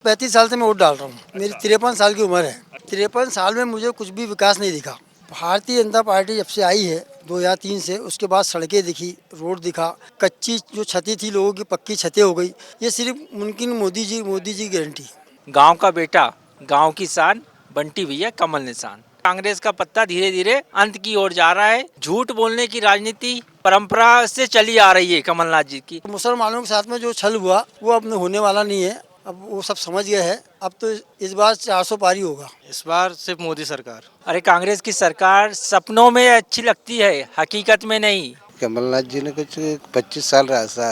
35 साल से मैं वोट डाल रहा हूँ। मेरी 53 साल की उम्र है। 53 साल में मुझे कुछ भी विकास नहीं दिखा। भारतीय जनता पार्टी जब से आई है 2003 से, उसके बाद सड़कें दिखी, रोड दिखा, कच्ची जो छतें थी लोगों की पक्की छतें हो गई। ये सिर्फ मुमकिन मोदी जी की गारंटी। गांव का बेटा, गांव की शान, बंटी भैया कमल निशान। कांग्रेस का पत्ता धीरे धीरे अंत की ओर जा रहा है। झूठ बोलने की राजनीति परंपरा से चली आ रही है कमलनाथ जी की। मुसलमानों के साथ में जो छल हुआ वो अब होने वाला नहीं है। अब वो सब समझ गए हैं। अब तो इस बार 400 पारी होगा। इस बार सिर्फ मोदी सरकार। अरे कांग्रेस की सरकार सपनों में अच्छी लगती है, हकीकत में नहीं। कमलनाथ जी ने कुछ 25 साल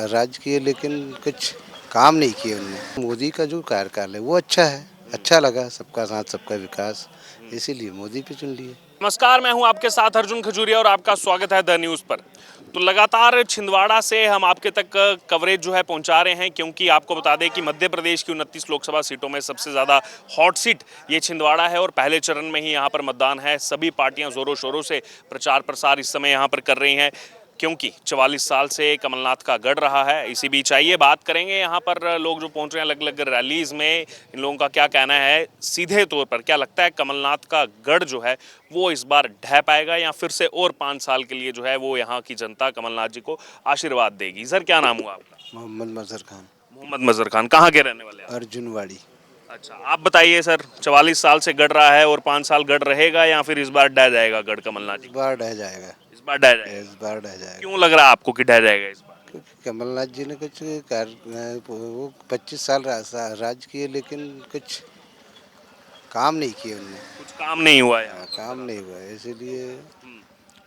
राज किए, लेकिन कुछ काम नहीं किए उन्होंने। मोदी का जो कार्यकाल है वो अच्छा है, अच्छा लगा, सबका साथ सबका विकास, इसीलिए मोदी पे चुन लिए। नमस्कार, मैं हूं आपके साथ अर्जुन खजूरिया और आपका स्वागत है द न्यूज़ पर। तो लगातार छिंदवाड़ा से हम आपके तक कवरेज जो है पहुंचा रहे हैं, क्योंकि आपको बता दें कि मध्य प्रदेश की 29 लोकसभा सीटों में सबसे ज़्यादा हॉट सीट ये छिंदवाड़ा है और पहले चरण में ही यहां पर मतदान है। सभी पार्टियां ज़ोरों शोरों से प्रचार प्रसार इस समय यहां पर कर रही हैं, क्योंकि 44 साल से कमलनाथ का गढ़ रहा है। इसी बीच आइए बात करेंगे यहाँ पर लोग जो पहुँच रहे हैं अलग अलग रैलीज़ में, इन लोगों का क्या कहना है। सीधे तौर पर क्या लगता है, कमलनाथ का गढ़ जो है वो इस बार ढह पाएगा या फिर से और 5 साल के लिए जो है वो यहाँ की जनता कमलनाथ जी को आशीर्वाद देगी। सर, क्या नाम हुआ आपका? मोहम्मद मजहर खान। मोहम्मद मजहर खान, कहाँ के रहने वाले हैं? अर्जुनवाड़ी। अच्छा, आप बताइए सर, 44 साल से गढ़ रहा है और 5 साल गढ़ रहेगा या फिर इस बार ढह जाएगा गढ़ कमलनाथ जी? इस बार ढह जाएगा। इस बार ढह जाएगा। इस बार ढह जाएगा। क्यों लग रहा है आपको कि ढह जाएगा इस बार? क्योंकि कमलनाथ जी ने कुछ वो 25 साल राज किए, लेकिन कुछ काम नहीं किए उन्होंने। कुछ काम नहीं हुआ है। काम नहीं हुआ,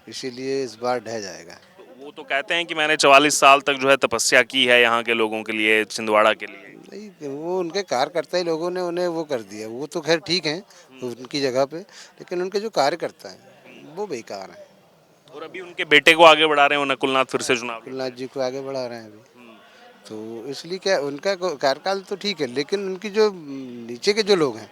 इसीलिए इस बार ढह जाएगा। वो तो कहते हैं कि मैंने 44 साल तक जो है तपस्या की है यहाँ के लोगों के लिए, छिंदवाड़ा के लिए। नहीं, वो उनके कार्यकर्ता ही लोगों ने उन्हें वो कर दिया। वो तो खैर ठीक हैं उनकी जगह पे, लेकिन उनके जो कार्यकर्ता हैं वो बेकार हैं। और अभी उनके बेटे को आगे बढ़ा रहे हैं, नकुलनाथ फिर से चुनाव। कुलनाथ जी को आगे बढ़ा रहे हैं अभी, तो इसलिए क्या उनका कार्यकाल तो ठीक है, लेकिन उनकी जो नीचे के जो लोग हैं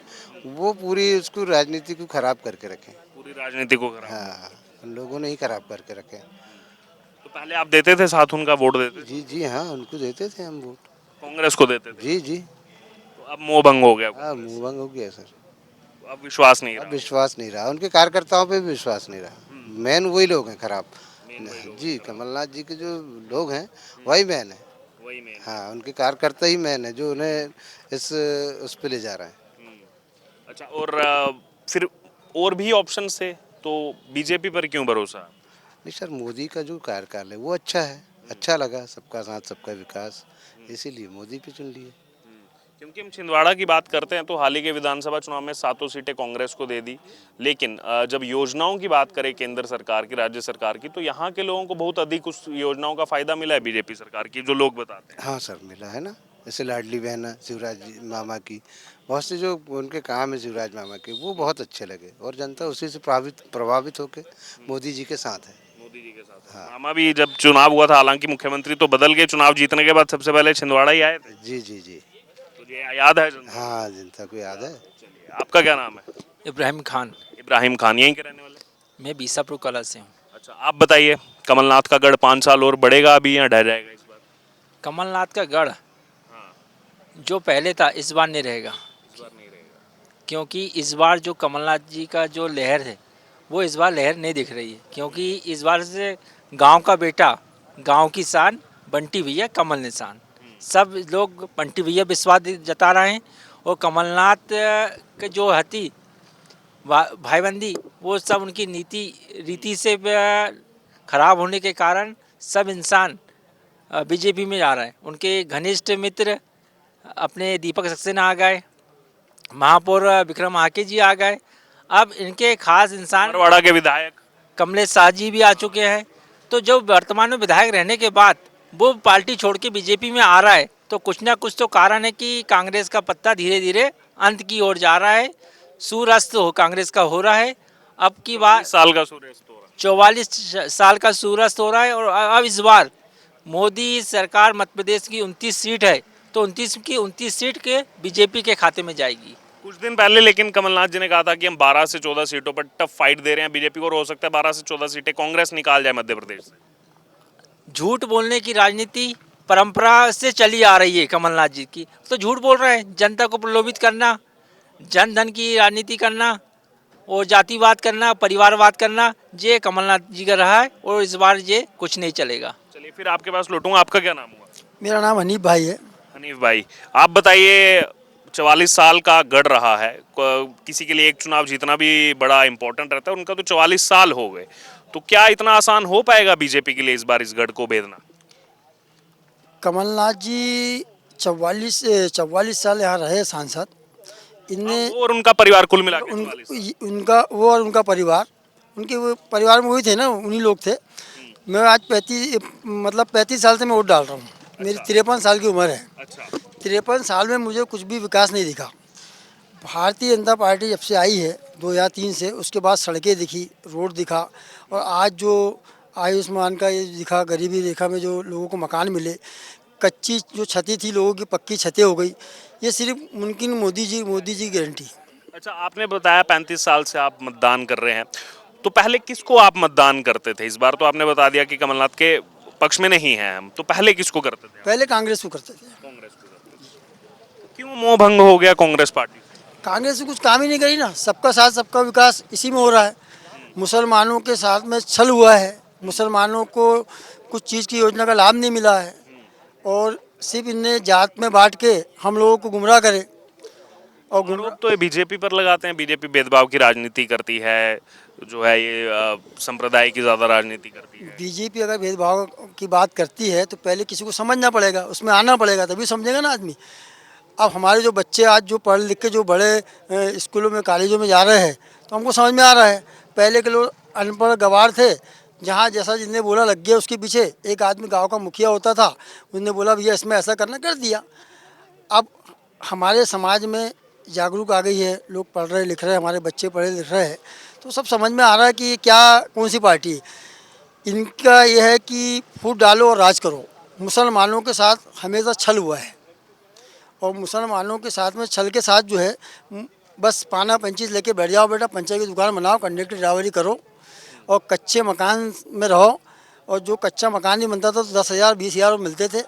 वो पूरी उसको राजनीति को खराब करके रखे। पूरी राजनीति को खराब। हाँ, उन लोगों ने ही खराब करके रखे। तो पहले आप देते थे, साथ उनका वोट देते थे? जी जी हाँ, उनको देते थे हम वोट। कांग्रेस को देते थे? जी जी। तो अब मोह भंग हो गया? हाँ, मुँह भंग हो गया सर। तो अब विश्वास नहीं अब रहा? विश्वास नहीं रहा, उनके कार्यकर्ताओं पे भी विश्वास नहीं रहा। मेन वही लोग हैं खराब। जी, कमलनाथ जी के जो लोग हैं वही मेन है। वही में। हाँ, उनके कार्यकर्ता ही मेन है जो उन्हें उस पे ले जा रहा है। अच्छा, और फिर और भी ऑप्शन से तो बीजेपी पर क्यों भरोसा? नहीं सर, मोदी का जो कार्यकाल है वो अच्छा है, अच्छा लगा, सबका साथ सबका विकास, इसीलिए मोदी पे चुन लिए। क्योंकि हम छिंदवाड़ा की बात करते हैं तो हाल ही के विधानसभा चुनाव में 7 सीटें कांग्रेस को दे दी, लेकिन जब योजनाओं की बात करें केंद्र सरकार की, राज्य सरकार की, तो यहाँ के लोगों को बहुत अधिक उस योजनाओं का फायदा मिला है बीजेपी सरकार की, जो लोग बताते हैं। हाँ सर, मिला है ना। जैसे लाडली बहन है शिवराज मामा की, बहुत से जो उनके काम है शिवराज मामा के, वो बहुत अच्छे लगे और जनता उसी से प्रभावित होकर मोदी जी के साथ है। मोदी जी के साथ। हाँ। मामा भी जब चुनाव हुआ था, हालांकि मुख्यमंत्री तो बदल गए, चुनाव जीतने के बाद सबसे पहले छिंदवाड़ा ही आए थे। जी जी जी। तो ये याद है जनता? हाँ, जनता को याद है। चलिए, आपका क्या नाम है? इब्राहिम खान। इब्राहिम खान, यहीं के रहने वाले? मैं बीसापुर कला से हूँ। अच्छा, आप बताइए, कमलनाथ का गढ़ 5 साल और बढ़ेगा अभी या ढह जाएगा इस बार? कमलनाथ का गढ़ जो पहले था इस बार नहीं रहेगा, इस बार नहीं रहेगा। क्योंकि इस बार जो कमलनाथ जी का जो लहर है वो इस बार लहर नहीं दिख रही है। क्योंकि इस बार से गांव का बेटा, गांव की शान, बंटी भैया कमल निशान। सब लोग बंटी भैया विश्वास जता रहे हैं और कमलनाथ के जो हती भाईबंदी वो सब उनकी नीति रीति से खराब होने के कारण सब इंसान बीजेपी में जा रहे हैं। उनके घनिष्ठ मित्र अपने दीपक सक्सेना आ गए, महापौर विक्रम आके जी आ गए, अब इनके खास इंसान मरवाड़ा के विधायक कमलेश शाह जी भी आ चुके हैं। तो जो वर्तमान में विधायक रहने के बाद वो पार्टी छोड़ के बीजेपी में आ रहा है, तो कुछ ना कुछ तो कारण है कि कांग्रेस का पत्ता धीरे धीरे अंत की ओर जा रहा है। सूर्यास्त हो कांग्रेस का हो रहा है। अब की बार 20 साल का सूर्यास्त हो रहा है। 44 साल का सूर्यास्त हो रहा है। और अब इस बार मोदी सरकार मध्य प्रदेश की 29 सीट है, तो 29 की 29 सीट के बीजेपी के खाते में जाएगी। कुछ दिन पहले लेकिन कमलनाथ जी ने कहा था कि हम 12 से 14 सीटों पर टफ फाइट दे रहे हैं बीजेपी को, और हो सकता है 12 से 14 सीटें कांग्रेस निकाल जाए मध्य प्रदेश से। झूठ बोलने की राजनीति परंपरा से चली आ रही है कमलनाथ जी की, तो झूठ बोल रहे हैं। जनता को प्रलोभित करना, जन धन की राजनीति करना और जातिवाद करना, परिवारवाद करना, ये कमलनाथ जी का रहा है और इस बार ये कुछ नहीं चलेगा। चलिए फिर आपके पास लौटूंगा। आपका क्या नाम हुआ? मेरा नाम हनीफ भाई है। हनीफ भाई, आप बताइए, 44 साल का गढ़ रहा है, किसी के लिए एक चुनाव जीतना भी बड़ा इंपॉर्टेंट रहता है, उनका तो 44 साल हो गए, तो क्या इतना आसान हो पाएगा बीजेपी के लिए इस बार इस गढ़ को भेदना? कमलनाथ जी 44 साल यहाँ रहे सांसद। इनने वो और उनका परिवार कुल मिला के उन, 44 साल। उनका वो और उनका परिवार, उनके वो परिवार में वही थे ना, उन्हीं लोग थे। मैं आज 35 साल से मैं वोट डाल रहा हूँ। मेरी 53 साल की उम्र है। अच्छा, 53 साल में मुझे कुछ भी विकास नहीं दिखा। भारतीय जनता पार्टी जब से आई है 2003 से, उसके बाद सड़कें दिखी, रोड दिखा, और आज जो आयुष्मान का ये दिखा, गरीबी रेखा में जो लोगों को मकान मिले, कच्ची जो छतें थी लोगों की पक्की छतें हो गई। ये सिर्फ मुमकिन मोदी जी की गारंटी। अच्छा, आपने बताया 35 साल से आप मतदान कर रहे हैं, तो पहले किसको आप मतदान करते थे? इस बार तो आपने बता दिया कि कमलनाथ के पक्ष में नहीं है हम, तो पहले किसको करते थे? पहले कांग्रेस को करते थे। कांग्रेस को करते थे। क्यों मोह भंग हो गया कांग्रेस पार्टी? कांग्रेस से कुछ काम ही नहीं करी ना। सबका साथ सबका विकास इसी में हो रहा है। मुसलमानों के साथ में छल हुआ है, मुसलमानों को कुछ चीज़ की योजना का लाभ नहीं मिला है, और सिर्फ इनने जात में बांट के हम लोगों को गुमराह करे। और आरोप तो ये बीजेपी पर लगाते हैं, बीजेपी भेदभाव की राजनीति करती है, जो है ये संप्रदाय की ज्यादा राजनीति करती है। बीजेपी अगर भेदभाव की बात करती है तो पहले किसी को समझना पड़ेगा, उसमें आना पड़ेगा, तभी समझेगा ना आदमी। अब हमारे जो बच्चे आज जो पढ़ लिख के जो बड़े स्कूलों में कॉलेजों में जा रहे हैं, तो हमको समझ में आ रहा है। पहले के लोग अनपढ़ गवार थे, जहाँ जैसा जिसने बोला लग गया उसके पीछे। एक आदमी गांव का मुखिया होता था, उसने बोला भैया इसमें ऐसा करना, कर दिया। अब हमारे समाज में जागरूक आ गई है, लोग पढ़ रहे लिख रहे हैं, हमारे बच्चे पढ़े लिख रहे हैं, तो सब समझ में आ रहा है कि क्या कौन सी पार्टी है। इनका यह है कि फूट डालो और राज करो। मुसलमानों के साथ हमेशा छल हुआ है, और मुसलमानों के साथ में छल के साथ जो है बस पाना पंचीस लेके बैठ जाओ बेटा, पंचायत की दुकान बनाओ, कंडक्टर ड्राइवरी करो और कच्चे मकान में रहो। और जो कच्चा मकान नहीं बनता था तो 10,000 20,000 मिलते थे।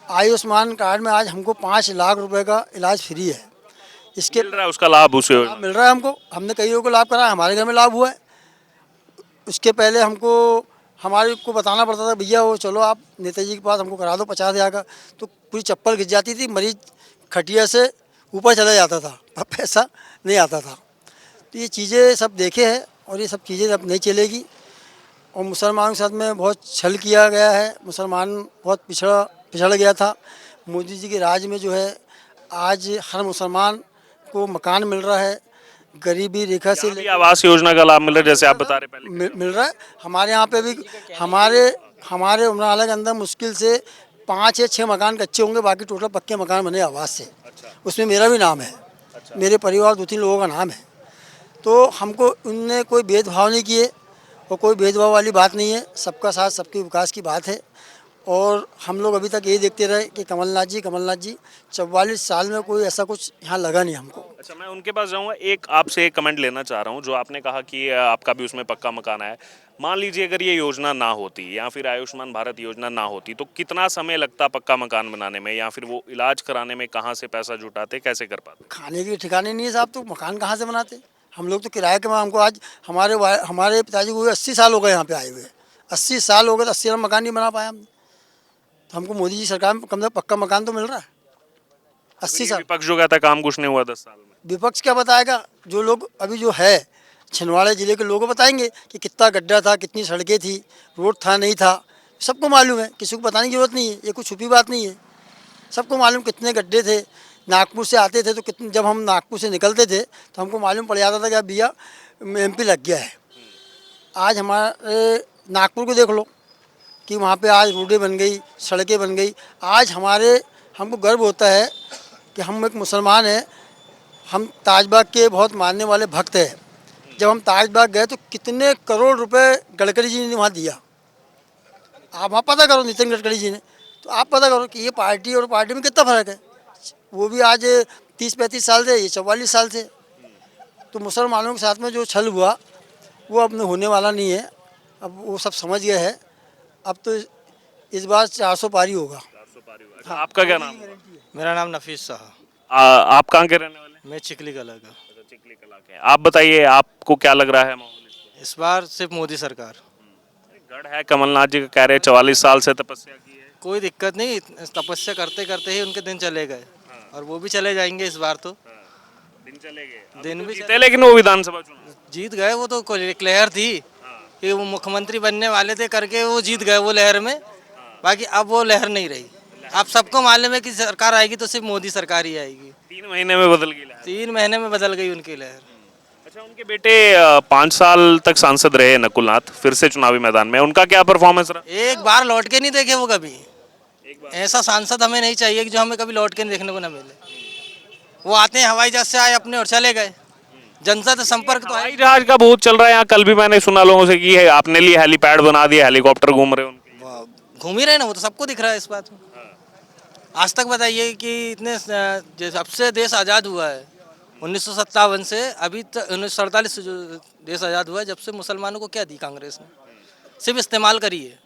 आयुष्मान कार्ड में आज हमको 5 लाख रुपए का इलाज फ्री है। इसके मिल रहा है उसका लाभ उसे? लाभ मिल रहा है हमको। हमने कई लोगों को लाभ करा है, हमारे घर में लाभ हुआ है। उसके पहले हमको हमारे को बताना पड़ता था भैया वो चलो आप नेताजी के पास हमको करा दो 50,000 का, तो पूरी चप्पल घिस जाती थी, मरीज खटिया से ऊपर चला जाता था, अब पैसा नहीं आता था। तो ये चीज़ें सब देखे हैं, और ये सब चीज़ें अब नहीं चलेगी। और मुसलमानों के साथ में बहुत छल किया गया है, मुसलमान बहुत पिछड़ गया था। मोदी जी के राज में जो है आज हर मुसलमान को मकान मिल रहा है, गरीबी रेखा से भी आवास योजना का लाभ मिल रहा है, जैसे आप बता रहे पहले। मिल रहा है। हमारे यहाँ पे भी हमारे उमराला के अंदर मुश्किल से 5 या 6 मकान कच्चे होंगे, बाकी टोटल पक्के मकान बने आवास से। उसमें मेरा भी नाम है, मेरे परिवार 2-3 लोगों का नाम है। तो हमको उनने कोई भेदभाव नहीं किए, और कोई भेदभाव वाली बात नहीं है। सबका साथ सबके विकास की बात है। और हम लोग अभी तक यही देखते रहे कि कमलनाथ जी 44 साल में कोई ऐसा कुछ यहाँ लगा नहीं हमको। अच्छा, मैं उनके पास जाऊंगा। एक आपसे एक कमेंट लेना चाह रहा हूं, जो आपने कहा कि आपका भी उसमें पक्का मकान है। मान लीजिए अगर ये योजना ना होती या फिर आयुष्मान भारत योजना ना होती, तो कितना समय लगता पक्का मकान बनाने में, या फिर वो इलाज कराने में कहाँ से पैसा जुटाते, कैसे कर पाते? खाने के ठिकाने नहीं है साहब, तो मकान कहाँ से बनाते? हम लोग तो किराए के, हमको आज हमारे पिताजी को 80 साल हो गए यहाँ पे आए हुए। 80 साल हो गए, तो 80 साल मकान नहीं बना पाया हमने। तो हमको मोदी जी सरकार में कम से कम पक्का मकान तो मिल रहा है। 80 साल विपक्ष जो कहता है काम कुछ नहीं हुआ 10 साल में। विपक्ष क्या बताएगा? जो लोग अभी जो है छिंदवाड़ा जिले के लोग बताएंगे कि कितना गड्ढा था, कितनी सड़कें थी, रोड था नहीं था, सबको मालूम है। किसी को बताने की जरूरत नहीं है, ये कुछ छुपी बात नहीं है। सबको मालूम कितने गड्ढे थे। नागपुर से आते थे तो कितने, जब हम नागपुर से निकलते थे तो हमको मालूम पड़ जाता था कि भैया MP लग गया है। आज हमारे नागपुर को देख लो कि वहाँ पे आज रोडें बन गई, सड़कें बन गई। आज हमको गर्व होता है कि हम एक मुसलमान हैं, हम ताजबाग के बहुत मानने वाले भक्त हैं। जब हम ताजबाग गए तो कितने करोड़ रुपए गडकरी जी ने वहाँ दिया। आप वहाँ पता करो, नितिन गडकरी जी ने, तो आप पता करो कि ये पार्टी और पार्टी में कितना फ़र्क है। वो भी आज 30-35 साल से, ये 44 साल से। तो मुसलमानों के साथ में जो छल हुआ वो अब होने वाला नहीं है। अब वो सब समझ गए हैं। अब तो इस बार 400 पारी होगा। पा रही हो। अच्छा, आपका क्या नाम है? मेरा नाम नफीस शाह। आप कहाँ के रहने वाले हैं? मैं चिखली कला का। अच्छा, चिखली कला के। आप बताइए, आपको क्या लग रहा है माहौल इस इस बार सिर्फ मोदी सरकार। बार? गढ़ है कमलनाथ जी का, कह रहे 44 साल से तपस्या की है। कोई दिक्कत नहीं, तपस्या करते करते ही उनके दिन चले गए और वो भी चले जाएंगे इस बार तो। दिन चले गए, अभी दिन तो भी जीते लेकिन वो विधानसभा चुनाव। जीत गए, वो तो कोई एक लहर थी कि वो मुख्यमंत्री बनने वाले थे करके वो जीत गए वो लहर में। बाकी अब वो लहर नहीं रही। अब सबको मालूम है कि सरकार आएगी तो सिर्फ मोदी सरकार ही आएगी। 3 महीने में बदल गई लहर। 3 महीने में बदल गई उनकी लहर। अच्छा, उनके बेटे 5 साल तक सांसद रहे, नकुल नाथ, फिर से चुनावी मैदान में, उनका क्या परफॉर्मेंस रहा? एक बार लौट के नहीं देखे वो कभी। ऐसा सांसद हमें नहीं चाहिए कि जो हमें कभी लौट के नहीं देखने को ना मिले। वो आते हैं हवाई जहाज से आए अपने और चले गए। जनता से संपर्क तो है। हवाई जहाज का बहुत चल रहा है यहाँ। कल भी मैंने सुना लोगों से कि आपने लिए हेलीपैड बना दिया, हेलीकॉप्टर घूम रहे हैं उनके। घूम ही रहे ना, वो तो सबको दिख रहा है इस बात में। आज तक बताइए कि इतने जब से देश आज़ाद हुआ है 1957 से अभी तक 1947 से जो देश आज़ाद हुआ है, जब से मुसलमानों को क्या दी कांग्रेस ने? सिर्फ इस्तेमाल करी है।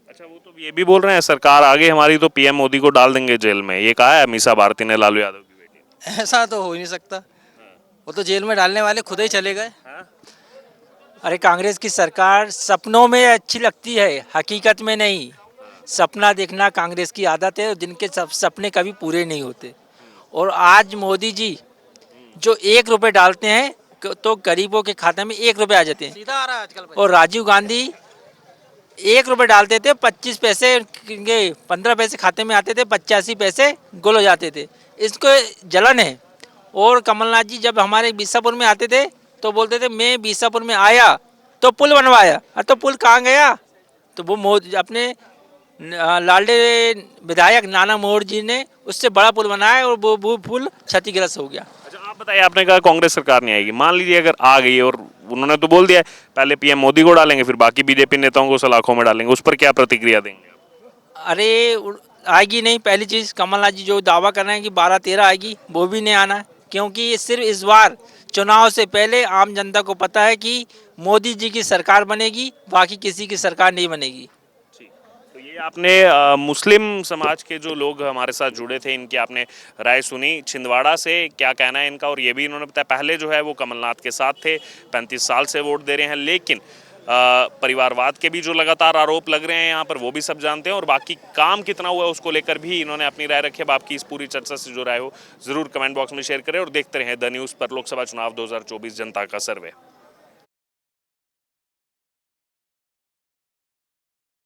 अच्छा, वो तो ये भी बोल रहे हैं सरकार आगे हमारी तो पीएम मोदी को डाल देंगे जेल में, ये कहा है मीसा भारती ने लालू यादव की बेटी ने। ऐसा तो हो ही नहीं सकता। वो तो जेल में डालने वाले खुद ही चले गए। अरे कांग्रेस की सरकार सपनों में अच्छी लगती है, हकीकत में नहीं। सपना देखना कांग्रेस की आदत है, जिनके सपने कभी पूरे नहीं होते। और आज मोदी जी जो 1 रुपये डालते हैं तो गरीबों के खाते में 1 रुपये आ जाते हैं। सीधा आ रहा है आजकल। और राजीव गांधी 1 रुपये डालते थे, 25 पैसे 15 पैसे खाते में आते थे, 85 पैसे गुल हो जाते थे। इसको जलन है। और कमलनाथ जी जब हमारे बीसापुर में आते थे तो बोलते थे मैं बीसापुर में आया तो पुल बनवाया। तो पुल कहाँ गया? तो वो मोदी अपने लाडले विधायक नाना मोड़ जी ने उससे बड़ा पुल बनाया और वो पुल क्षतिग्रस्त हो गया। अच्छा, आप बताइए, आपने कहा कांग्रेस सरकार नहीं आएगी, मान लीजिए अगर आ गई, और उन्होंने तो बोल दिया है पहले पीएम मोदी को डालेंगे फिर बाकी बीजेपी नेताओं को सलाखों में डालेंगे, उस पर क्या प्रतिक्रिया देंगे? अरे आएगी नहीं। पहली चीज़, कमलनाथ जी जो दावा कर रहे हैं कि 12-13 आएगी, वो भी नहीं आना है। क्योंकि ये सिर्फ इस बार चुनाव से पहले आम जनता को पता है कि मोदी जी की सरकार बनेगी, बाकी किसी की सरकार नहीं बनेगी। तो ये आपने मुस्लिम समाज के जो लोग हमारे साथ जुड़े थे, इनकी आपने राय सुनी। छिंदवाड़ा से क्या कहना है इनका, और ये भी इन्होंने बताया पहले जो है वो कमलनाथ के साथ थे, 35 साल से वोट दे रहे हैं, लेकिन परिवारवाद के भी जो लगातार आरोप लग रहे हैं यहाँ पर वो भी सब जानते हैं, और बाकी काम कितना हुआ है उसको लेकर भी इन्होंने अपनी राय रखी है। अब आपकी इस पूरी चर्चा से जो राय हो ज़रूर कमेंट बॉक्स में शेयर करें और देखते रहें द न्यूज़ पर। लोकसभा चुनाव 2024 जनता का सर्वे।